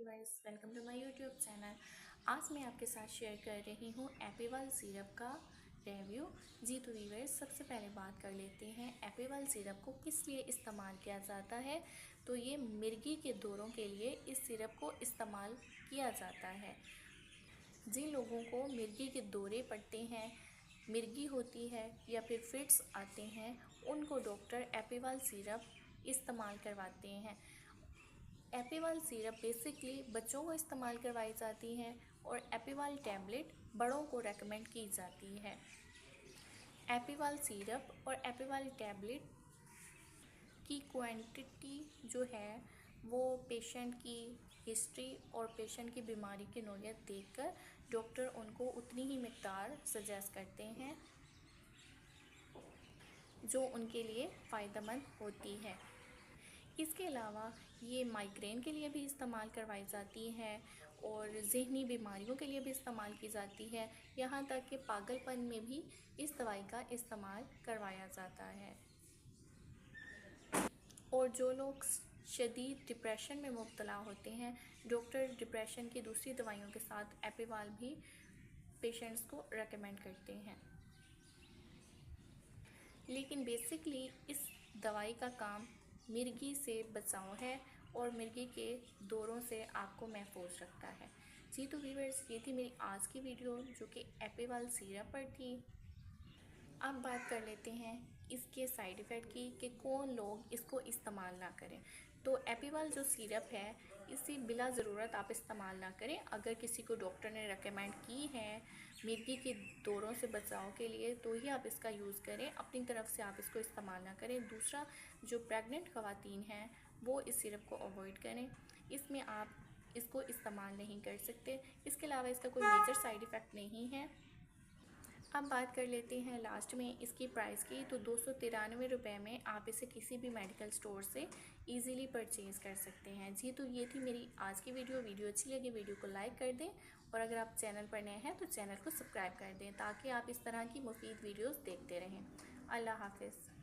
Viewers, welcome to my YouTube channel. आज मैं आपके साथ शेयर कर रही हूँ एपीवाल सिरप का रिव्यू। जी तो व्यूअर्स, सबसे पहले बात कर लेते हैं एपीवाल सिरप को किस लिए इस्तेमाल किया जाता है। तो ये मिर्गी के दौरों के लिए इस सिरप को इस्तेमाल किया जाता है। जिन लोगों को मिर्गी के दौरे पड़ते हैं, मिर्गी होती है या फिर फिट्स आते हैं, उनको डॉक्टर एपीवाल सिरप इस्तेमाल करवाते हैं। एपीवाल सिरप बेसिकली बच्चों को इस्तेमाल करवाई जाती है और एपीवाल टैबलेट बड़ों को रेकमेंड की जाती है। एपीवाल सिरप और एपीवाल टैबलेट की क्वांटिटी जो है वो पेशेंट की हिस्ट्री और पेशेंट की बीमारी की नौयत देखकर डॉक्टर उनको उतनी ही मिक़दार सजेस्ट करते हैं जो उनके लिए फ़ायदेमंद होती है। इसके अलावा ये माइग्रेन के लिए भी इस्तेमाल करवाई जाती है और ज़हनी बीमारियों के लिए भी इस्तेमाल की जाती है। यहाँ तक कि पागलपन में भी इस दवाई का इस्तेमाल करवाया जाता है। और जो लोग शदीद डिप्रेशन में मुब्तला होते हैं, डॉक्टर डिप्रेशन की दूसरी दवाइयों के साथ एपीवाल भी पेशेंट्स को रेकमेंड करते हैं। लेकिन बेसिकली इस दवाई का काम मिर्गी से बचाव है और मिर्गी के दौरों से आपको महफूज रखता है। जी तो व्यूअर्स, ये थी मेरी आज की वीडियो जो कि एपीवाल सिरप पर थी। अब बात कर लेते हैं इसके साइड इफ़ेक्ट की कि कौन लोग इसको इस्तेमाल ना करें। तो एपीवाल जो सिरप है, इसे बिला ज़रूरत आप इस्तेमाल ना करें। अगर किसी को डॉक्टर ने रेकमेंड की है मिर्गी के दौरों से बचाव के लिए तो ही आप इसका यूज़ करें, अपनी तरफ से आप इसको इस्तेमाल ना करें। दूसरा, जो प्रेग्नेंट ख़वातीन हैं वो इस सिरप को अवॉइड करें, इसमें आप इसको इस्तेमाल नहीं कर सकते। इसके अलावा इसका कोई मेजर साइड इफ़ेक्ट नहीं है। अब बात कर लेते हैं लास्ट में इसकी प्राइस की। तो 293 रुपये में आप इसे किसी भी मेडिकल स्टोर से इजीली परचेज़ कर सकते हैं। जी तो ये थी मेरी आज की वीडियो अच्छी लगी वीडियो को लाइक कर दें और अगर आप चैनल पर नए हैं तो चैनल को सब्सक्राइब कर दें ताकि आप इस तरह की मुफीद वीडियोस देखते रहें। अल्लाह हाफ़िज़।